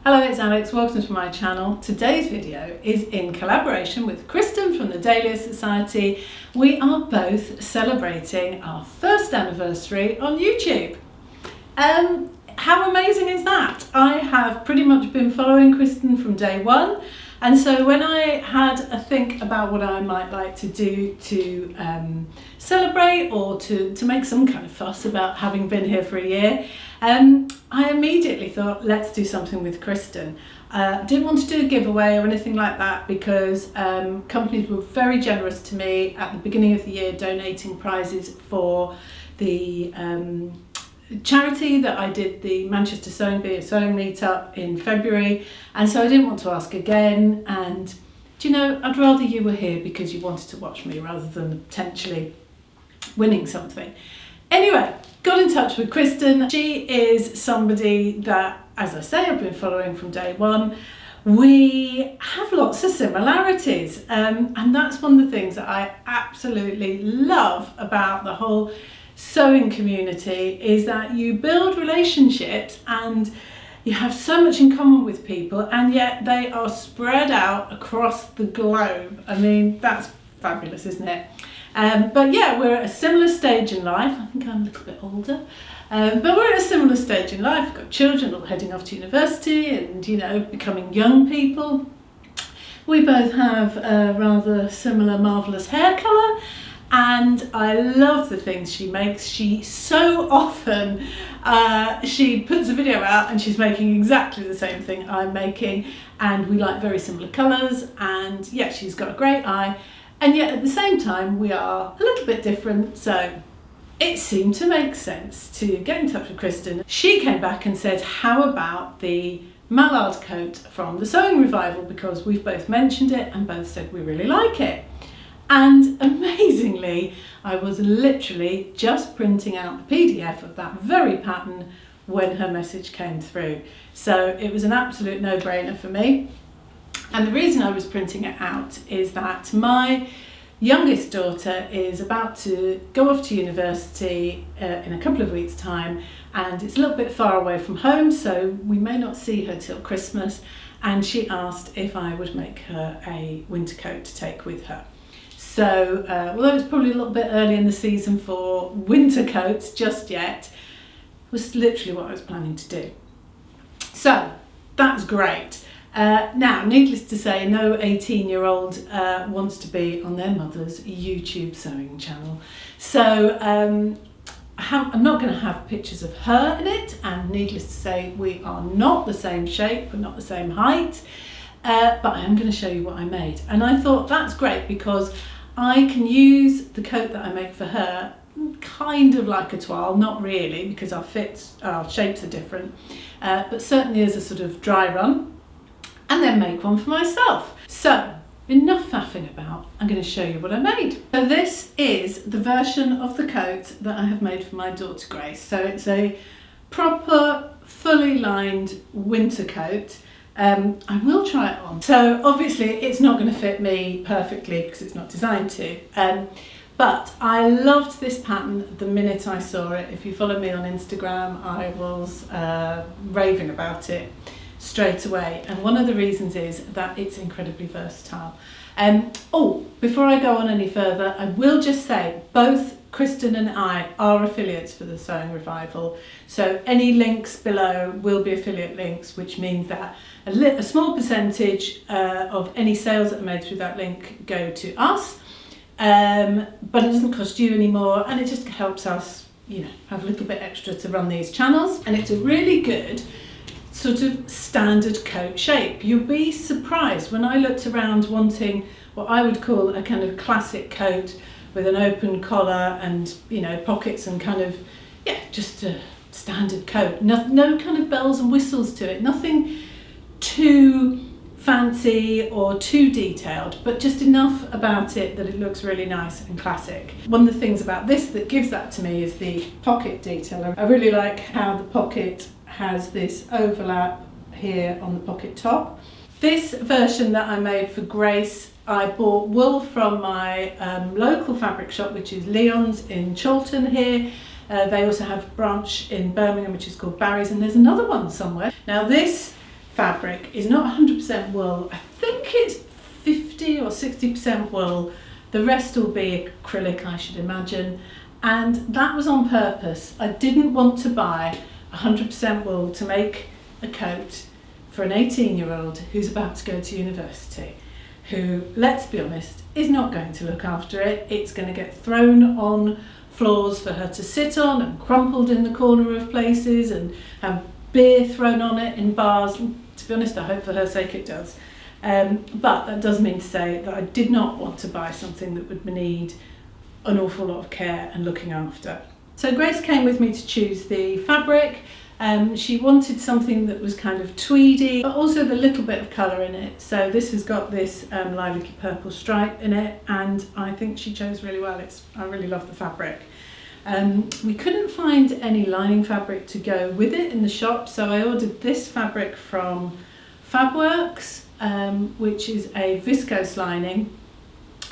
Hello, it's Alex, welcome to my channel. Today's video is in collaboration with Kirsten from the Dahlia Sew-ciety. We are both celebrating our first anniversary on YouTube. How amazing is that? I have pretty much been following Kirsten from day one, and so when I had a think about what I might like to do to celebrate or to make some kind of fuss about having been here for a year, I immediately thought, let's do something with Kirsten. Didn't want to do a giveaway or anything like that because companies were very generous to me at the beginning of the year, donating prizes for the charity that I did, the Manchester Sewing Meetup in February, and so I didn't want to ask again. And do you know, I'd rather you were here because you wanted to watch me rather than potentially winning something. Anyway, got in touch with Kirsten. She is somebody that, as I say, I've been following from day one. We have lots of similarities, and that's one of the things that I absolutely love about the whole sewing community, is that you build relationships and you have so much in common with people, and yet they are spread out across the globe. I mean, that's fabulous, isn't it? But yeah, we're at a similar stage in life. I think I'm a little bit older, but we're at a similar stage in life. We've got children all heading off to university and, you know, becoming young people. We both have a rather similar marvellous hair colour, and I love the things she makes. She so often, she puts a video out and she's making exactly the same thing I'm making, and we like very similar colours, and yeah, she's got a great eye. And yet at the same time, we are a little bit different, so it seemed to make sense to get in touch with Kirsten. She came back and said, how about the Mallard coat from the Sewing Revival, because we've both mentioned it and both said we really like it. And amazingly, I was literally just printing out the PDF of that very pattern when her message came through. So it was an absolute no-brainer for me. And the reason I was printing it out is that my youngest daughter is about to go off to university in a couple of weeks' time, and it's a little bit far away from home, so we may not see her till Christmas. And she asked if I would make her a winter coat to take with her. So although it's probably a little bit early in the season for winter coats just yet, it was literally what I was planning to do. So that's great. Now, needless to say, no 18-year-old wants to be on their mother's YouTube sewing channel. So I'm not going to have pictures of her in it, and needless to say, we are not the same shape, we're not the same height, but I am going to show you what I made. And I thought that's great because I can use the coat that I make for her kind of like a toile, not really because our shapes are different, but certainly as a sort of dry run, and then make one for myself. So enough faffing about, I'm going to show you what I made. So this is the version of the coat that I have made for my daughter Grace. So it's a proper fully lined winter coat. I will try it on. So obviously it's not going to fit me perfectly because it's not designed to, but I loved this pattern the minute I saw it. If you follow me on Instagram, I was raving about it straight away, and one of the reasons is that it's incredibly versatile. Oh, before I go on any further, I will just say both Kirsten and I are affiliates for the Sewing Revival, so any links below will be affiliate links, which means that a small percentage of any sales that are made through that link go to us, but it doesn't cost you any more, and it just helps us, you know, have a little bit extra to run these channels. And it's a really good sort of standard coat shape. You'll be surprised when I looked around wanting what I would call a kind of classic coat with an open collar and, you know, pockets and kind of, yeah, just a standard coat. No kind of bells and whistles to it, nothing too fancy or too detailed, but just enough about it that it looks really nice and classic. One of the things about this that gives that to me is the pocket detail. I really like how the pocket has this overlap here on the pocket top. This version that I made for Grace, I bought wool from my local fabric shop, which is Leon's in Chorlton here. They also have a branch in Birmingham which is called Barry's, and there's another one somewhere. Now this fabric is not 100% wool. I think it's 50 or 60% wool. The rest will be acrylic, I should imagine. And that was on purpose. I didn't want to buy 100% wool to make a coat for an 18-year-old who's about to go to university, who, let's be honest, is not going to look after it. It's going to get thrown on floors for her to sit on and crumpled in the corner of places and have beer thrown on it in bars. To be honest, I hope for her sake it does. But that does mean to say that I did not want to buy something that would need an awful lot of care and looking after. So Grace came with me to choose the fabric. She wanted something that was kind of tweedy, but also with a little bit of colour in it. So this has got this lilac-y purple stripe in it, and I think she chose really well. I really love the fabric. We couldn't find any lining fabric to go with it in the shop, so I ordered this fabric from Fabworks, which is a viscose lining.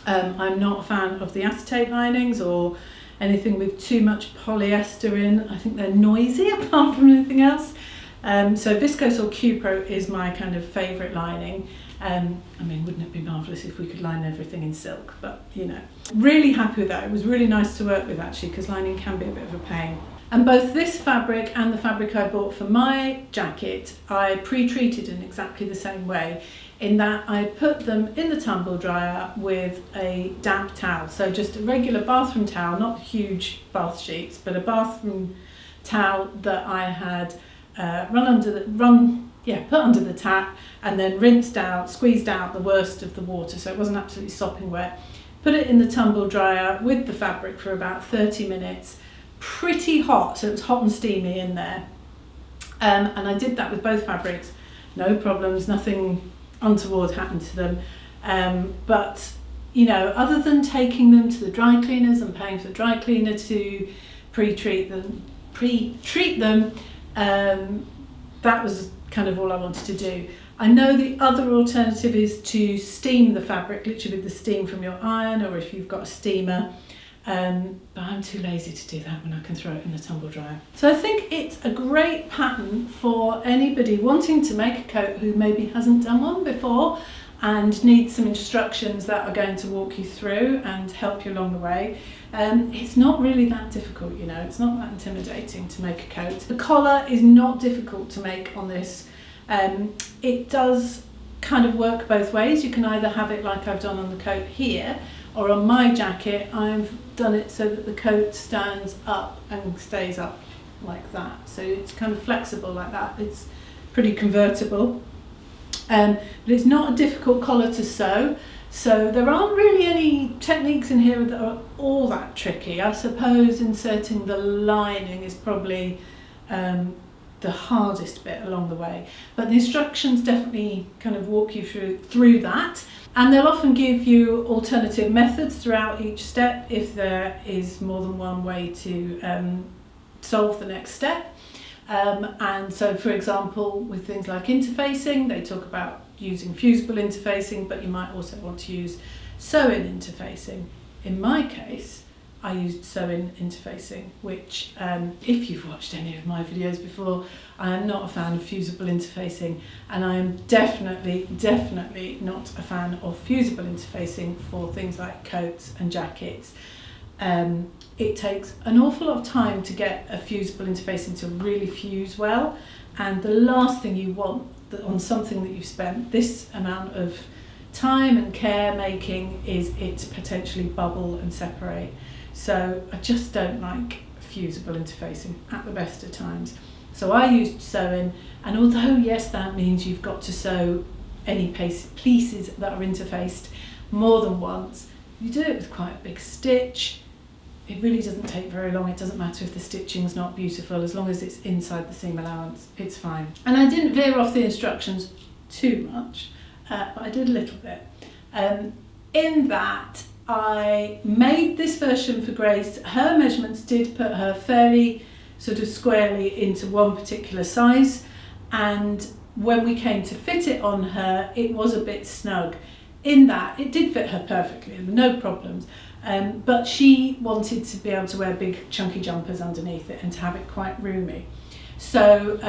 I'm not a fan of the acetate linings or anything with too much polyester in. I think they're noisy apart from anything else. So viscose or Cupro is my kind of favourite lining. I mean, wouldn't it be marvellous if we could line everything in silk? But, you know, really happy with that. It was really nice to work with, actually, because lining can be a bit of a pain. And both this fabric and the fabric I bought for my jacket, I pre-treated in exactly the same way, in that I put them in the tumble dryer with a damp towel. So just a regular bathroom towel, not huge bath sheets, but a bathroom towel that I had put under the tap and then rinsed out, squeezed out the worst of the water so it wasn't absolutely sopping wet. Put it in the tumble dryer with the fabric for about 30 minutes, pretty hot, so it was hot and steamy in there. And I did that with both fabrics, no problems, nothing untoward happened to them. But, you know, other than taking them to the dry cleaners and paying for the dry cleaner to pre-treat them, that was kind of all I wanted to do. I know the other alternative is to steam the fabric, literally with the steam from your iron, or if you've got a steamer, but I'm too lazy to do that when I can throw it in the tumble dryer. So I think it's a great pattern for anybody wanting to make a coat who maybe hasn't done one before and needs some instructions that are going to walk you through and help you along the way. It's not really that difficult, you know, it's not that intimidating to make a coat. The collar is not difficult to make on this. It does kind of work both ways. You can either have it like I've done on the coat here, or on my jacket I've done it so that the coat stands up and stays up like that. So it's kind of flexible like that. It's pretty convertible. But it's not a difficult collar to sew. So there aren't really any techniques in here that are all that tricky. I suppose inserting the lining is probably the hardest bit along the way. But the instructions definitely kind of walk you through that. And they'll often give you alternative methods throughout each step if there is more than one way to solve the next step. And so, for example, with things like interfacing, they talk about using fusible interfacing, but you might also want to use sew-in interfacing. In my case, I used sew-in interfacing, which if you've watched any of my videos before, I am not a fan of fusible interfacing, and I am definitely not a fan of fusible interfacing for things like coats and jackets. It takes an awful lot of time to get a fusible interfacing to really fuse well, and the last thing you want on something that you've spent this amount of time and care making is it to potentially bubble and separate. So I just don't like fusible interfacing at the best of times. So I used sew-in, and although yes, that means you've got to sew any pieces that are interfaced more than once, you do it with quite a big stitch. It really doesn't take very long. It doesn't matter if the stitching's not beautiful, as long as it's inside the seam allowance, it's fine. And I didn't veer off the instructions too much, but I did a little bit. In that, I made this version for Grace. Her measurements did put her fairly sort of squarely into one particular size, and when we came to fit it on her, it was a bit snug. In that, it did fit her perfectly, no problems. But she wanted to be able to wear big chunky jumpers underneath it and to have it quite roomy. So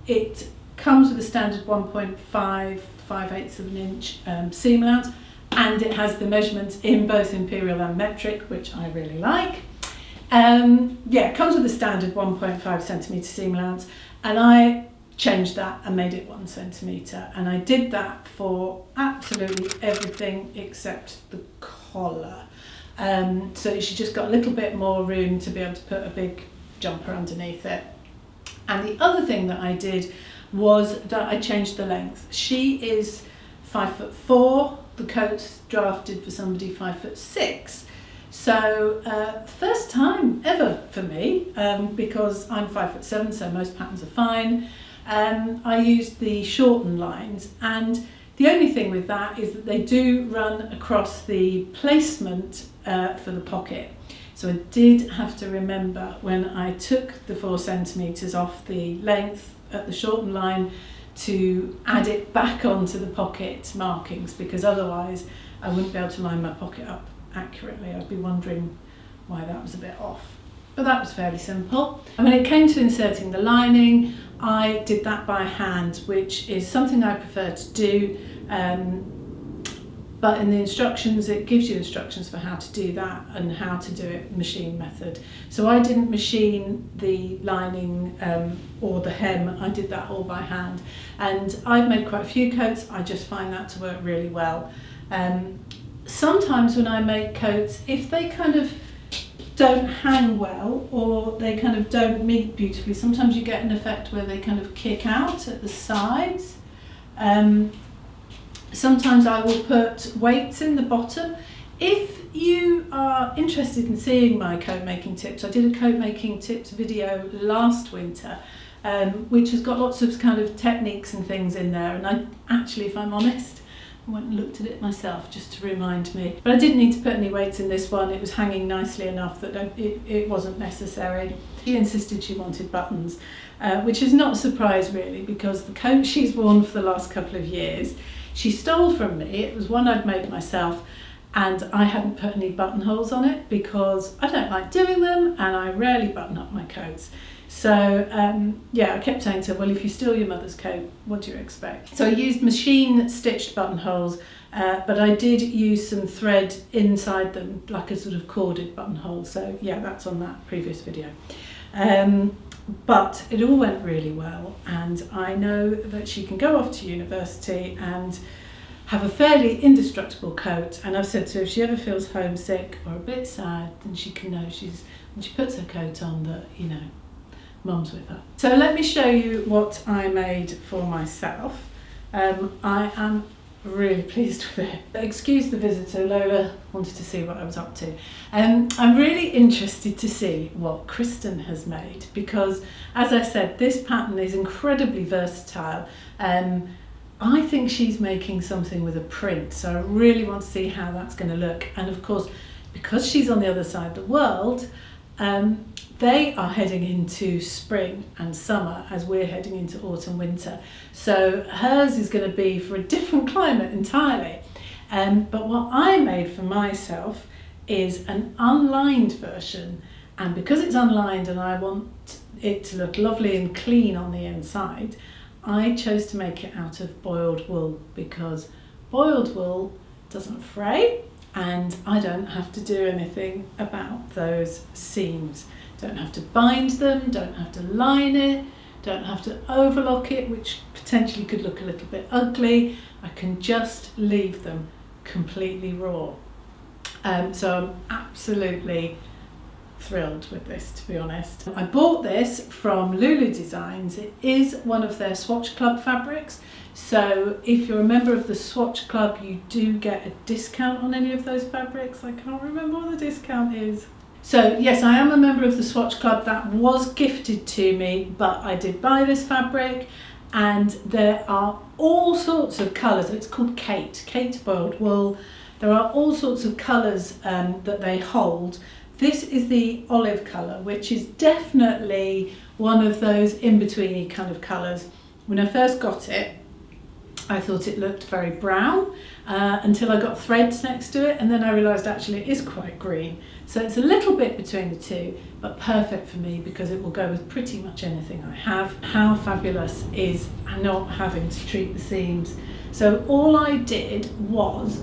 it comes with a standard 1.5/5/8 of an inch seam allowance, and it has the measurements in both imperial and metric, which I really like. Yeah, it comes with a standard 1.5 centimetre seam allowance, and I changed that and made it 1 centimetre, and I did that for absolutely everything except the collar. So she just got a little bit more room to be able to put a big jumper underneath it. And the other thing that I did was that I changed the length. She is 5'4", the coat's drafted for somebody 5'6". So first time ever for me, because I'm 5'7", so most patterns are fine. I used the Chorlton lines, and the only thing with that is that they do run across the placement for the pocket. So I did have to remember when I took the 4 centimetres off the length at the Chorlton line to add it back onto the pocket markings, because otherwise I wouldn't be able to line my pocket up accurately. I'd be wondering why that was a bit off. But that was fairly simple. And when it came to inserting the lining, I did that by hand, which is something I prefer to do. But in the instructions, it gives you instructions for how to do that and how to do it machine method. So I didn't machine the lining or the hem, I did that all by hand. And I've made quite a few coats, I just find that to work really well. Sometimes when I make coats, if they kind of don't hang well or they kind of don't meet beautifully, sometimes you get an effect where they kind of kick out at the sides. Sometimes I will put weights in the bottom. If you are interested in seeing my coat making tips, I did a coat making tips video last winter, which has got lots of kind of techniques and things in there, and I actually, if I'm honest, I went and looked at it myself just to remind me. But I didn't need to put any weights in this one, it was hanging nicely enough that it wasn't necessary. She insisted she wanted buttons, which is not a surprise really, because the coat she's worn for the last couple of years, she stole from me. It was one I'd made myself, and I hadn't put any buttonholes on it because I don't like doing them and I rarely button up my coats. So yeah, I kept saying to her, well, if you steal your mother's coat, what do you expect? So I used machine stitched buttonholes, but I did use some thread inside them, like a sort of corded buttonhole. So yeah, that's on that previous video. But it all went really well, and I know that she can go off to university and have a fairly indestructible coat. And I've said to her, if she ever feels homesick or a bit sad, then she can know when she puts her coat on that, you know, Mum's with her. So let me show you what I made for myself. I am really pleased with it. Excuse the visitor, Lola wanted to see what I was up to. I'm really interested to see what Kirsten has made, because as I said, this pattern is incredibly versatile. I think she's making something with a print, so I really want to see how that's going to look. And of course, because she's on the other side of the world, they are heading into spring and summer as we're heading into autumn, winter. So hers is going to be for a different climate entirely. But what I made for myself is an unlined version. And because it's unlined and I want it to look lovely and clean on the inside, I chose to make it out of boiled wool, because boiled wool doesn't fray and I don't have to do anything about those seams. Don't have to bind them, don't have to line it, don't have to overlock it, which potentially could look a little bit ugly. I can just leave them completely raw. So I'm absolutely thrilled with this, to be honest. I bought this from Lulou Designs. It is one of their Swatch Club fabrics. So if you're a member of the Swatch Club, you do get a discount on any of those fabrics. I can't remember what the discount is. So yes, I am a member of the Swatch Club. That was gifted to me, but I did buy this fabric, and there are all sorts of colours. It's called Kate boiled wool. There are all sorts of colours that they hold. This is the olive colour, which is definitely one of those in-betweeny kind of colours. When I first got it, I thought it looked very brown until I got threads next to it, and then I realised actually it is quite green. So it's a little bit between the two, but perfect for me because it will go with pretty much anything I have. How fabulous is not having to treat the seams. So all I did was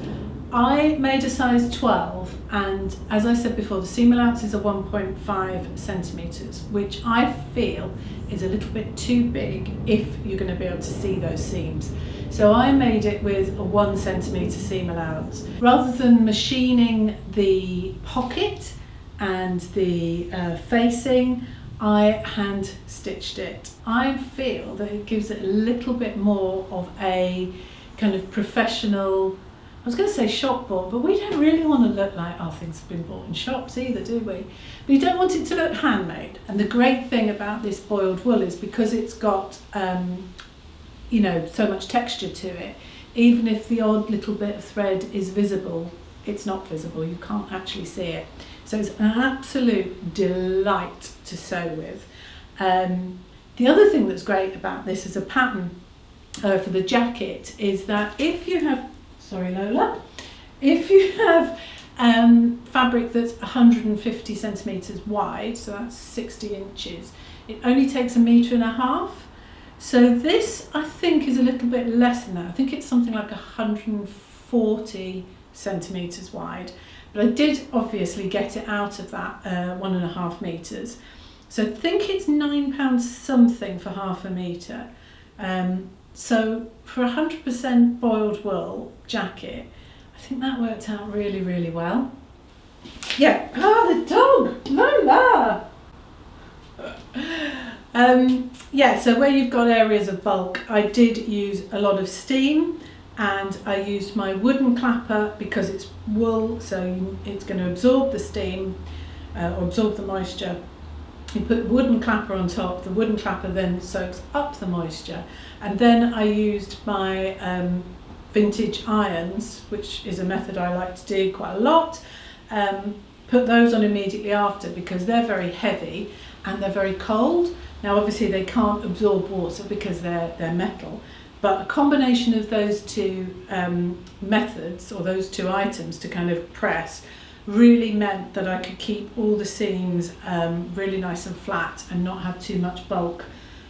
I made a size 12, and as I said before, the seam allowances are 1.5 centimetres, which I feel is a little bit too big if you're going to be able to see those seams. So I made it with a 1 centimetre seam allowance. Rather than machining the pocket and the facing, I hand stitched it. I feel that it gives it a little bit more of a kind of professional, I was going to say shop bought, but we don't really want to look like our things have been bought in shops either, do we? But you don't want it to look handmade. And the great thing about this boiled wool is because it's got, you know, so much texture to it, even if the odd little bit of thread is visible, it's not visible, you can't actually see it. So it's an absolute delight to sew with. The other thing that's great about this as a pattern for the jacket is that if you have, sorry Lola, if you have fabric that's 150 centimetres wide, so that's 60 inches, it only takes 1.5 meters. So this I think is a little bit less than that. I think it's something like 140 centimetres wide, but I did obviously get it out of that 1.5 meters. So I think it's £9 something for half a metre. So for 100% boiled wool jacket, I think that worked out really, really well. Yeah, the dog, Lola! Yeah, so where you've got areas of bulk, I did use a lot of steam, and I used my wooden clapper because it's wool, so it's going to absorb the steam or absorb the moisture. You put wooden clapper on top, the wooden clapper then soaks up the moisture, and then I used my vintage irons, which is a method I like to do quite a lot. Put those on immediately after because they're very heavy and they're very cold. Now obviously they can't absorb water because they're metal, but a combination of those two methods, or those two items to kind of press, really meant that I could keep all the seams really nice and flat and not have too much bulk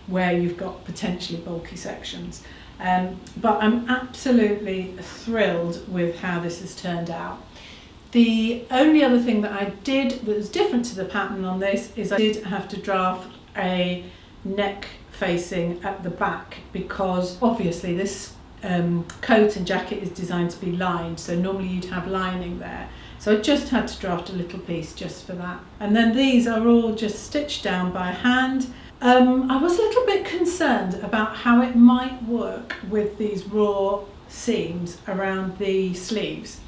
where you've got potentially bulky sections. But I'm absolutely thrilled with how this has turned out. The only other thing that I did that was different to the pattern on this is I did have to draft a neck facing at the back because obviously this coat and jacket is designed to be lined, so normally you'd have lining there. So I just had to draft a little piece just for that. And then these are all just stitched down by hand. I was a little bit concerned about how it might work with these raw seams around the sleeves.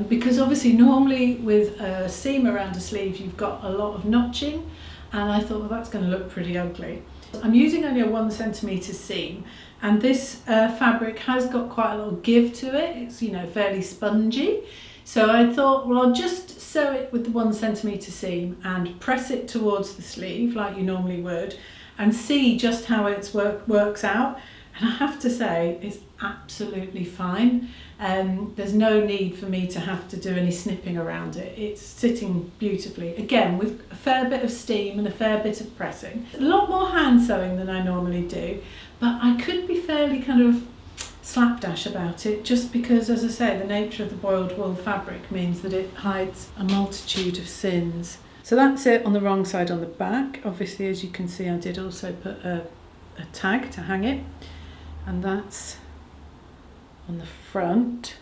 Because obviously normally with a seam around a sleeve you've got a lot of notching, and I thought, well, that's going to look pretty ugly. I'm using only a 1 centimetre seam, and this fabric has got quite a lot of give to it. It's, you know, fairly spongy. So I thought, well, I'll just sew it with the 1 centimetre seam and press it towards the sleeve like you normally would and see just how it works out. And I have to say, it's absolutely fine. There's no need for me to have to do any snipping around it. It's sitting beautifully, again with a fair bit of steam and a fair bit of pressing. A lot more hand sewing than I normally do, but I could be fairly kind of slapdash about it just because, as I say, the nature of the boiled wool fabric means that it hides a multitude of sins. So that's it on the wrong side on the back. Obviously, as you can see, I did also put a tag to hang it, and that's on the front.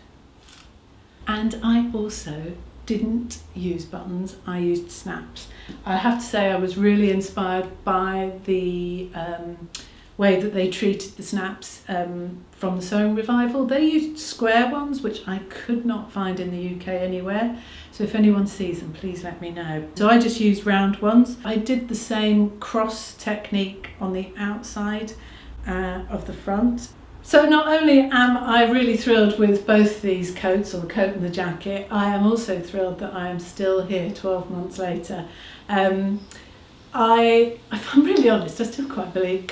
And I also didn't use buttons, I used snaps. I have to say I was really inspired by the way that they treated the snaps from the Sewing Revival. They used square ones, which I could not find in the UK anywhere. So if anyone sees them, please let me know. So I just used round ones. I did the same cross technique on the outside of the front. So not only am I really thrilled with both these coats, or the coat and the jacket, I am also thrilled that I am still here 12 months later. If I'm really honest, I still can't believe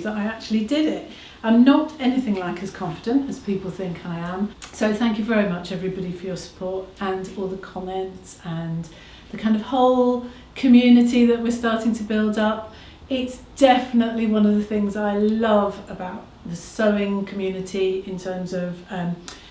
that I actually did it. I'm not anything like as confident as people think I am. So thank you very much everybody for your support and all the comments and the kind of whole community that we're starting to build up. It's definitely one of the things I love about the sewing community in terms of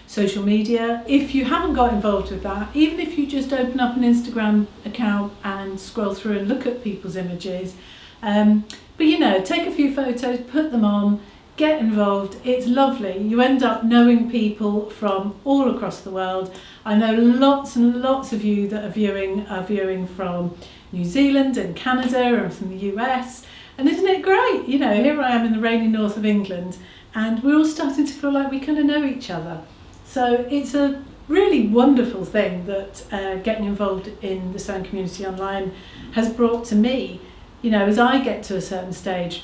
social media. If you haven't got involved with that, even if you just open up an Instagram account and scroll through and look at people's images, but you know, take a few photos, put them on, get involved. It's lovely. You end up knowing people from all across the world. I know lots and lots of you that are viewing from New Zealand and Canada and from the US. And isn't it great? You know, here I am in the rainy north of England and we're all starting to feel like we kind of know each other. So it's a really wonderful thing that getting involved in the sewing community online has brought to me. You know, as I get to a certain stage,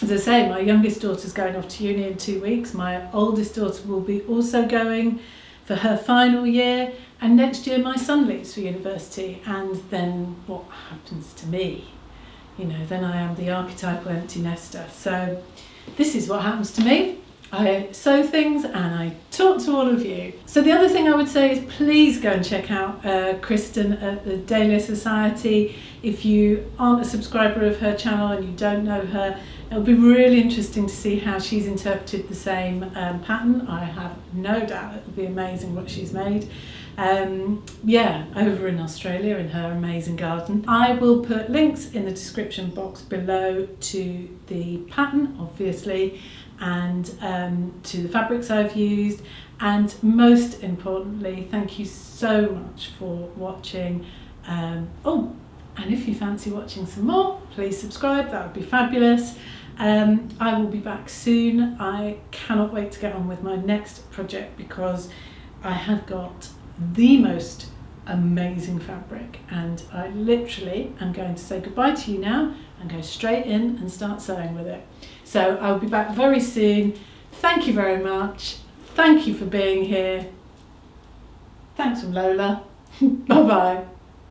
as I say, my youngest daughter's going off to uni in 2 weeks. My oldest daughter will be also going for her final year. And next year my son leaves for university. And then what happens to me? You know, then I am the archetypal empty nester. So this is what happens to me. I sew things and I talk to all of you. So the other thing I would say is please go and check out Kirsten at the Dahlia Sew-ciety. If you aren't a subscriber of her channel and you don't know her, it'll be really interesting to see how she's interpreted the same pattern. I have no doubt it'll be amazing what she's made. Yeah, over in Australia in her amazing garden. I will put links in the description box below to the pattern, obviously, and to the fabrics I've used, and most importantly, thank you so much for watching. Oh, and if you fancy watching some more, please subscribe, that would be fabulous. I will be back soon. I cannot wait to get on with my next project because I have got the most amazing fabric and I literally am going to say goodbye to you now and go straight in and start sewing with it. So I'll be back very soon. Thank you very much. Thank you for being here. Thanks from Lola. Bye bye.